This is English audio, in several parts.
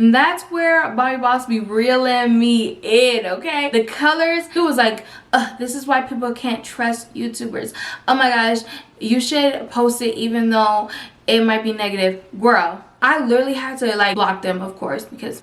And that's where Bobbi Boss be reeling me in, okay? The colors, it was like, this is why people can't trust YouTubers. Oh my gosh, you should post it even though it might be negative. Girl, I literally had to like block them, of course, because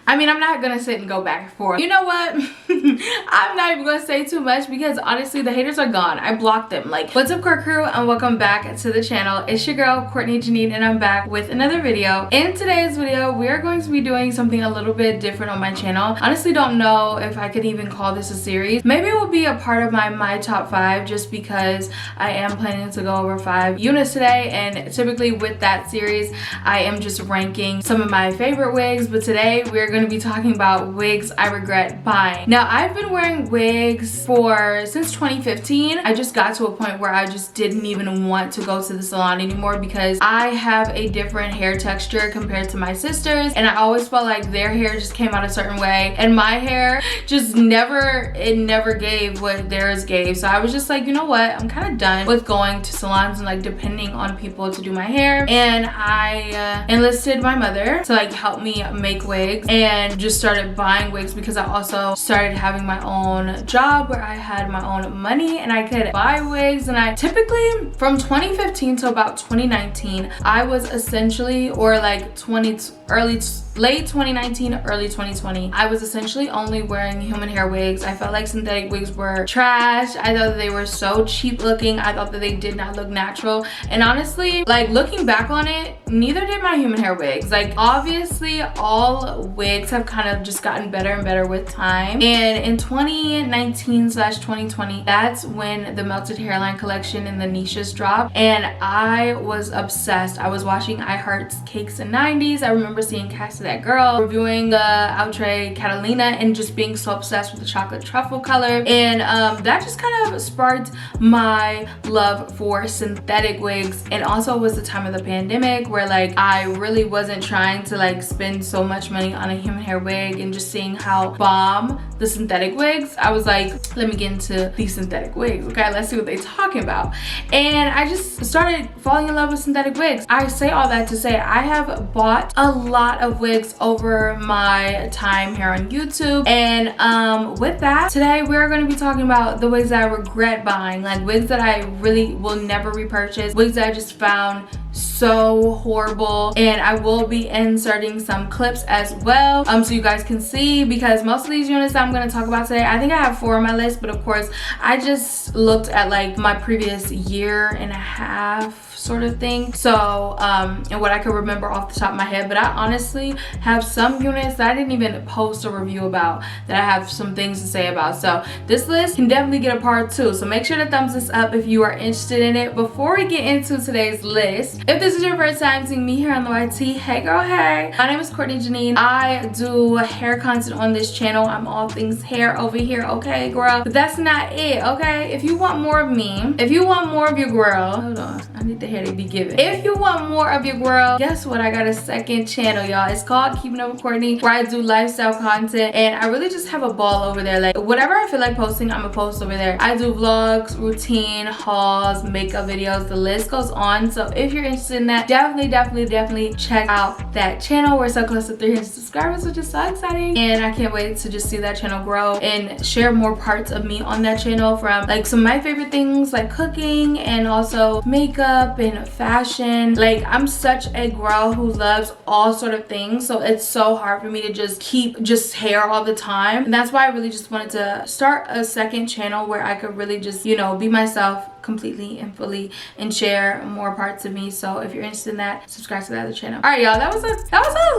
I mean, I'm not gonna sit and go back and forth. You know what? I'm not even gonna say too much because honestly the haters are gone. I blocked them. Like, what's up, core crew, and welcome back to the channel. It's your girl Courtney Jinean, and I'm back with another video. In today's video, we are going to be doing something a little bit different on my channel. Honestly, don't know if I could even call this a series. Maybe it will be a part of my top 5, just because I am planning to go over 5 units today, and typically with that series I am just ranking some of my favorite wigs, but today we're going to be talking about wigs I regret buying. Now, I've been wearing wigs since 2015. I just got to a point where I just didn't even want to go to the salon anymore because I have a different hair texture compared to my sisters, and I always felt like their hair just came out a certain way and my hair just never gave what theirs gave. So I was just like, you know what, I'm kind of done with going to salons and like depending on people to do my hair, and I enlisted my mother to like help me make wigs and just started buying wigs because I also started having my own job where I had my own money and I could buy wigs. And I typically, from 2015 to about 2019, I was essentially, or like late 2019, early 2020, I was essentially only wearing human hair wigs. I felt like synthetic wigs were trash. I thought that they were so cheap looking. I thought that they did not look natural. And honestly, like looking back on it, neither did my human hair wigs. Like obviously all wigs have kind of just gotten better and better with time. And in 2019/2020, that's when the melted hairline collection and the niches dropped. And I was obsessed. I was watching iHeart's Cakes and 90s. I remember seeing Cast That Girl reviewing the Outre Catalina and just being so obsessed with the chocolate truffle color, and that just kind of sparked my love for synthetic wigs. And also was the time of the pandemic where like I really wasn't trying to like spend so much money on a human hair wig, and just seeing how bomb the synthetic wigs, I was like, let me get into these synthetic wigs, okay? Let's see what they're talking about. And I just started falling in love with synthetic wigs. I say all that to say I have bought a lot of wigs over my time here on YouTube, and with that, today we're going to be talking about the wigs that I regret buying, like wigs that I really will never repurchase, wigs that I just found so horrible. And I will be inserting some clips as well so you guys can see, because most of these units that I'm going to talk about today, I think I have 4 on my list, but of course I just looked at like my previous year and a half sort of thing, so and what I could remember off the top of my head. But I honestly have some units that I didn't even post a review about that I have some things to say about, so this list can definitely get a part 2, so make sure to thumbs this up if you are interested in it. Before we get into today's list, if this is your first time seeing me here on the YT, hey girl, hey, my name is Courtney Jinean. I do hair content on this channel. I'm all things hair over here, okay girl, but that's not it, okay? If you want more of me, if you want more of your girl, hold on, I need the hair to be given. If you want more of your girl, guess what? I got a second channel, y'all. It's called Keeping Up with Courtney, where I do lifestyle content, and I really just have a ball over there. Like whatever I feel like posting, I'm gonna post over there. I do vlogs, routine, hauls, makeup videos, the list goes on. So if you're interested in that, definitely check out that channel. We're so close to 300 subscribers, which is so exciting, and I can't wait to just see that channel grow and share more parts of me on that channel, from like some of my favorite things like cooking and also makeup and fashion. Like I'm such a girl who loves all sort of things, so it's so hard for me to just keep just hair all the time, and that's why I really just wanted to start a second channel where I could really just, you know, be myself completely and fully and share more parts of me. So if you're interested in that, subscribe to the other channel. All right, y'all, that was a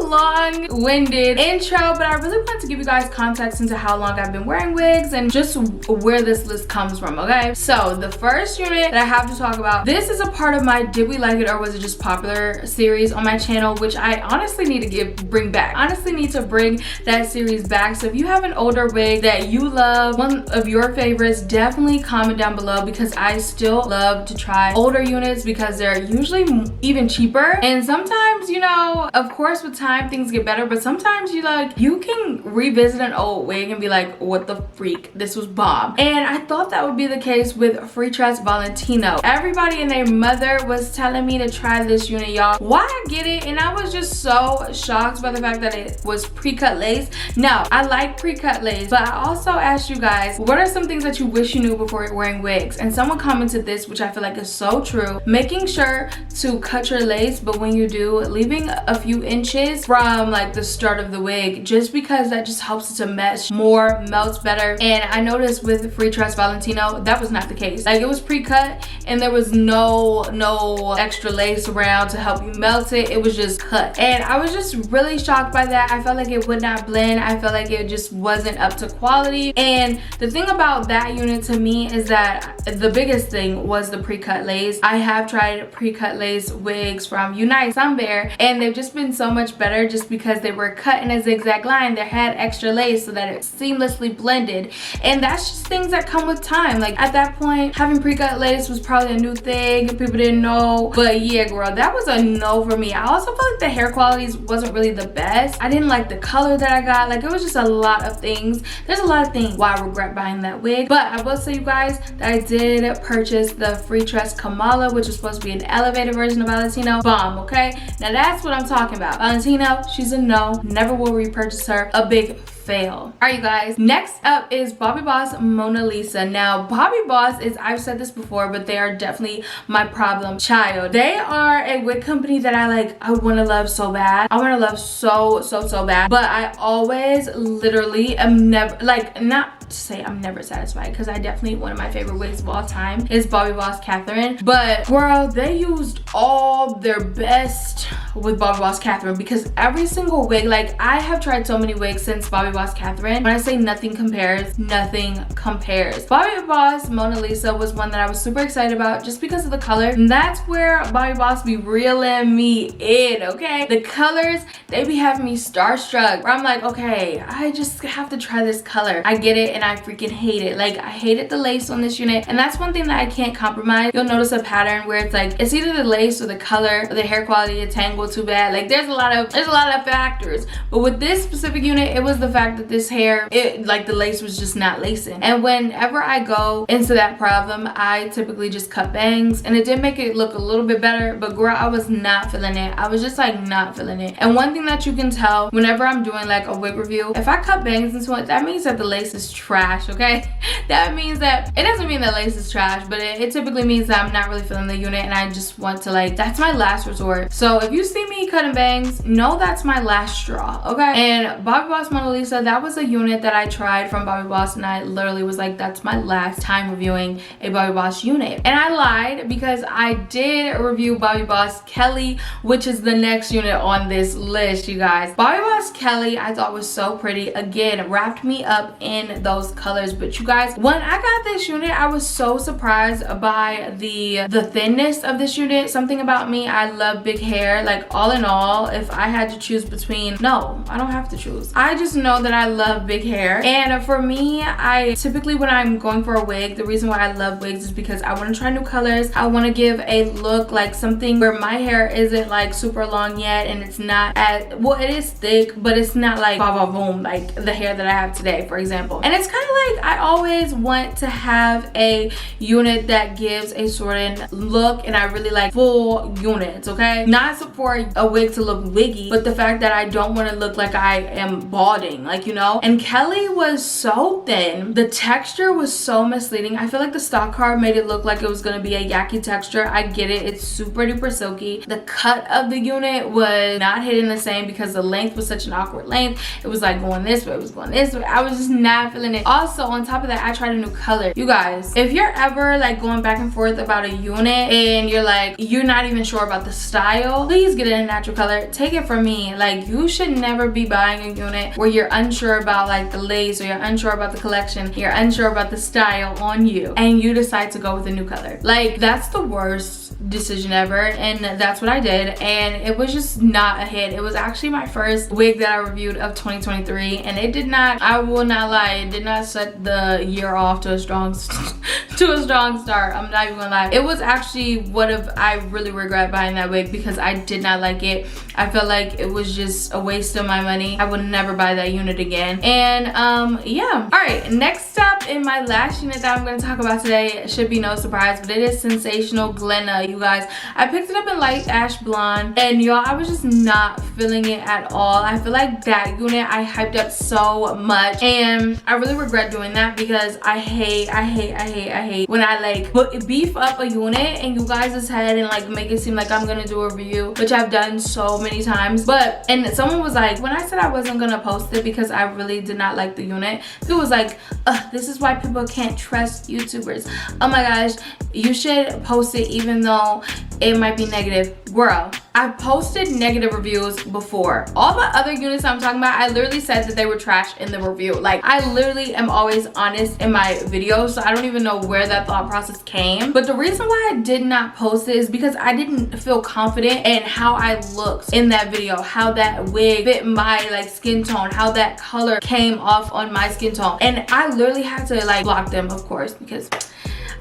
long-winded intro, but I really wanted to give you guys context into how long I've been wearing wigs and just where this list comes from, okay? So the first unit that I have to talk about, this is a part of my Did We Like It or Was It Just Popular series on my channel, which I honestly need to bring back. I honestly need to bring that series back. So if you have an older wig that you love, one of your favorites, definitely comment down below, because I still love to try older units because they're usually even cheaper. And sometimes, you know, of course with time things get better, but sometimes you can revisit an old wig and be like, what the freak, this was bomb. And I thought that would be the case with freetress Valentino. Everybody and their mother was telling me to try this unit, y'all. Why I get it, and I was just so shocked by the fact that it was pre-cut lace. Now, I like pre-cut lace, but I also asked you guys, what are some things that you wish you knew before wearing wigs? And someone commented this, which I feel like is so true. Making sure to cut your lace, but when you do, leaving a few inches from like the start of the wig, just because that just helps it to mesh more, melts better. And I noticed with freetress Valentino, that was not the case. Like, it was pre-cut and there was no extra lace around to help you melt it. It was just cut. And I was just really shocked by that. I felt like it would not blend. I felt like it just wasn't up to quality. And the thing about that unit to me is that the biggest thing was the pre-cut lace. I have tried pre-cut lace wigs from Jinean and they've just been so much better just because they were cut in a zigzag line. They had extra lace so that it seamlessly blended. And that's just things that come with time. Like, at that point, having pre-cut lace was probably a new thing. People didn't know. But yeah, girl, that was a no for me. I also felt like the hair quality wasn't really the best. I didn't like the color that I got. Like, it was just a lot of things. There's a lot of things why I regret buying that wig. But I will say, you guys, that I did purchase the freetress Kamala, which is supposed to be an elevated version of Valentino. Bomb, okay? Now that's what I'm talking about. Valentino, she's a no. Never will repurchase her. A big fail. All right, you guys, next up is Bobbi Boss Mona Lisa. Now, Bobbi Boss is, I've said this before, but they are definitely my problem child. They are a wig company that I want to love so bad. I want to love so bad, but I always literally am never, not to say I'm never satisfied, because I definitely, one of my favorite wigs of all time is Bobbi Boss Catherine, but girl, they used all their best with Bobbi Boss Catherine, because every single wig, like, I have tried so many wigs since Bobbi Boss Catherine. When I say nothing compares, nothing compares. Bobbi Boss Mona Lisa was one that I was super excited about just because of the color, and that's where Bobbi Boss be reeling me in, okay? The colors, they be having me starstruck, where I'm like, okay, I just have to try this color. I get it, and I freaking hate it. Like, I hated the lace on this unit, and that's one thing that I can't compromise. You'll notice a pattern where it's like, it's either the lace or the color or the hair quality, a tangle too bad. Like, there's a lot of factors, but with this specific unit, it was the fact that this hair, the lace was just not lacing. And whenever I go into that problem, I typically just cut bangs, and it did make it look a little bit better, but girl, I was not feeling it. I was just like not feeling it. And one thing that you can tell whenever I'm doing like a wig review, if I cut bangs into it, that means that the lace is trash, okay? That means that, it doesn't mean that lace is trash, but it typically means that I'm not really feeling the unit, and I just want to, like, that's my last resort. So if you see me cutting bangs, know that's my last straw, okay? And Bobbi Boss Mona Lisa, that was a unit that I tried from Bobbi Boss, and I literally was like, that's my last time reviewing a Bobbi Boss unit. And I lied, because I did review Bobbi Boss Kelly, which is the next unit on this list, you guys. Bobbi Boss Kelly, I thought was so pretty. Again, wrapped me up in those colors. But you guys, when I got this unit, I was so surprised by the thinness of this unit. Something about me, I love big hair. Like, all in all, if I had to choose between, no, I don't have to choose. I just know that I love big hair. And for me, I typically, when I'm going for a wig, the reason why I love wigs is because I want to try new colors. I want to give a look, like something where my hair isn't like super long yet, and it's not as, well, it is thick, but it's not like boom, like the hair that I have today, for example. And it's kind of like, I always want to have a unit that gives a certain look, and I really like full units, okay? Not for a wig to look wiggy, but the fact that I don't want to look like I am balding, like, you know? And Kelly was so thin. The texture was so misleading. I feel like the stock card made it look like it was going to be a yucky texture. I get it. It's super duper silky. The cut of the unit was not hitting the same because the length was such an awkward length. It was like going this way, it was going this way. I was just not feeling it. Also, on top of that, I tried a new color. You guys, if you're ever like going back and forth about a unit and you're like, you're not even sure about the style, please get it in a natural color. Take it from me. Like, you should never be buying a unit where you're unsure about like the lace, or you're unsure about the collection, you're unsure about the style on you, and you decide to go with a new color. Like, that's the worst decision ever, and that's what I did, and it was just not a hit. It was actually my first wig that I reviewed of 2023, and it did not, I will not lie, it did not set the year off to a strong start. I'm not even gonna lie. It was actually I really regret buying that wig because I did not like it. I felt like it was just a waste of my money. I would never buy that unit again. And yeah. All right, next up in my last unit that I'm going to talk about today, should be no surprise, but it is Sensationnel Glenna, you guys. I picked it up in light ash blonde, and y'all, I was just not feeling it at all. I feel like that unit I hyped up so much, and I really regret doing that because I hate when I like beef up a unit and you guys' head and like make it seem like I'm gonna do a review, which I've done so many times. And someone was like, when I said I wasn't gonna post it because I really did not like the unit, it was like, this is why people can't trust YouTubers. Oh my gosh, you should post it even though it might be negative. Girl, I've posted negative reviews before. All the other units I'm talking about, I literally said that they were trash in the review. Like, I literally am always honest in my videos, so I don't even know where that thought process came. But the reason why I did not post it is because I didn't feel confident in how I looked in that video, how that wig fit my like skin tone, how that color came off on my skin tone. And I literally had to like block them, of course, because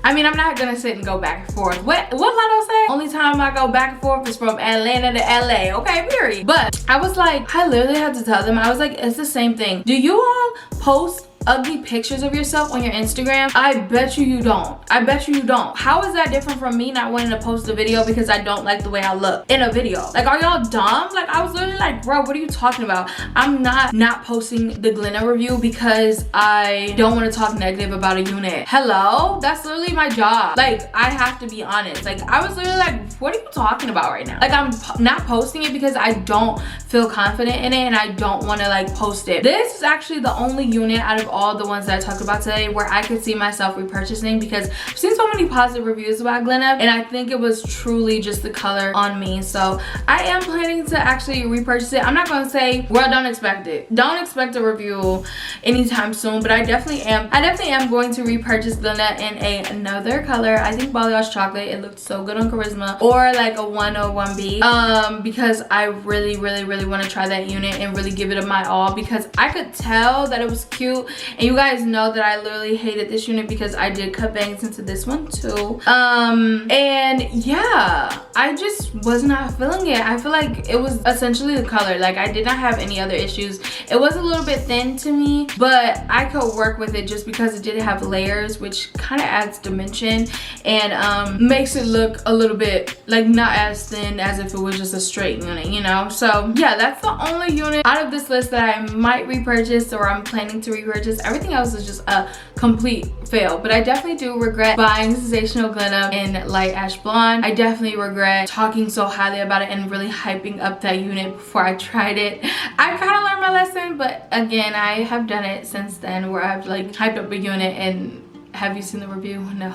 I mean, I'm not gonna sit and go back and forth. What Lotto say? Only time I go back and forth is from Atlanta to LA. Okay, period. But I was like, I literally had to tell them, I was like, it's the same thing. Do you all post ugly pictures of yourself on your Instagram? I bet you don't. I bet you don't. How is that different from me not wanting to post a video because I don't like the way I look in a video? Like, are y'all dumb? Like, I was literally like, bro, what are you talking about? I'm not posting the Glenna review because I don't want to talk negative about a unit. Hello? That's literally my job. Like, I have to be honest. Like, I was literally like, what are you talking about right now? Like, I'm not posting it because I don't feel confident in it and I don't want to like post it. This is actually the only unit out of all the ones that I talked about today where I could see myself repurchasing, because I've seen so many positive reviews about Glenna and I think it was truly just the color on me. So I am planning to actually repurchase it. I'm not going to say, well, don't expect it. Don't expect a review anytime soon, but I definitely am going to repurchase Glenna in another color. I think balayage chocolate. It looked so good on Charisma, or like a 101B, because I really want to try that unit and really give it my all, because I could tell that it was cute. And you guys know that I literally hated this unit because I did cut bangs into this one too. And yeah, I just was not feeling it. I feel like it was essentially the color. Like, I did not have any other issues. It was a little bit thin to me, but I could work with it just because it did have layers, which kind of adds dimension and makes it look a little bit like not as thin as if it was just a straight unit, you know? So yeah, that's the only unit out of this list that I might repurchase or I'm planning to repurchase. Everything else is just a complete fail, but I definitely do regret buying Sensationnel Glenna in light ash blonde. I definitely regret talking so highly about it and really hyping up that unit before I tried it. I kind of learned my lesson, but again, I have done it since then where I've like hyped up a unit. And have you seen the review? No.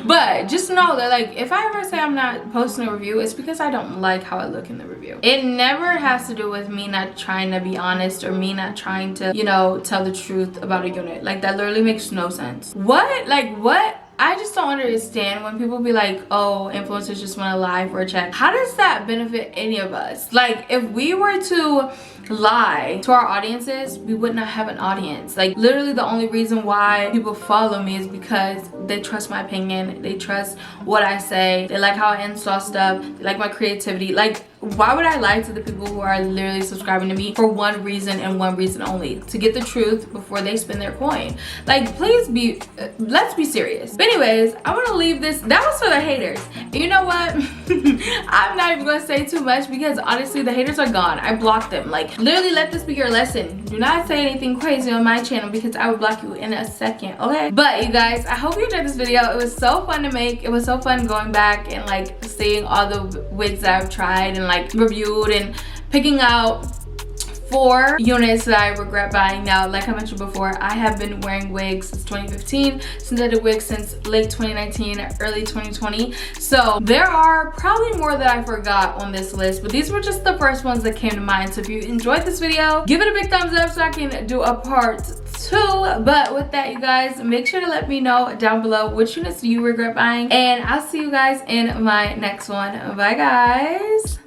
But just know that like, if I ever say I'm not posting a review, it's because I don't like how I look in the review. It never has to do with me not trying to be honest or me not trying to, you know, tell the truth about a unit. Like, that literally makes no sense. What? Like, what? I just don't understand when people be like, oh, influencers just want to lie for a check. How does that benefit any of us? Like, if we were to lie to our audiences, we would not have an audience. Like, literally the only reason why people follow me is because they trust my opinion, they trust what I say, they like how I install stuff, they like my creativity. Like, why would I lie to the people who are literally subscribing to me for one reason and one reason only? To get the truth before they spend their coin. Like, please be, let's be serious. But anyways, I want to leave this. That was for the haters. You know what? I'm not even going to say too much because honestly, the haters are gone. I blocked them. Like, literally let this be your lesson. Do not say anything crazy on my channel because I will block you in a second, okay? But you guys, I hope you enjoyed this video. It was so fun to make. It was so fun going back and like seeing all the wigs that I've tried and like reviewed and picking out 4 units that I regret buying. Now, like I mentioned before, I have been wearing wigs since 2015, synthetic wigs since late 2019, early 2020. So there are probably more that I forgot on this list, but these were just the first ones that came to mind. So if you enjoyed this video, give it a big thumbs up so I can do a part too. But with that, you guys, make sure to let me know down below which units do you regret buying, and I'll see you guys in my next one. Bye guys.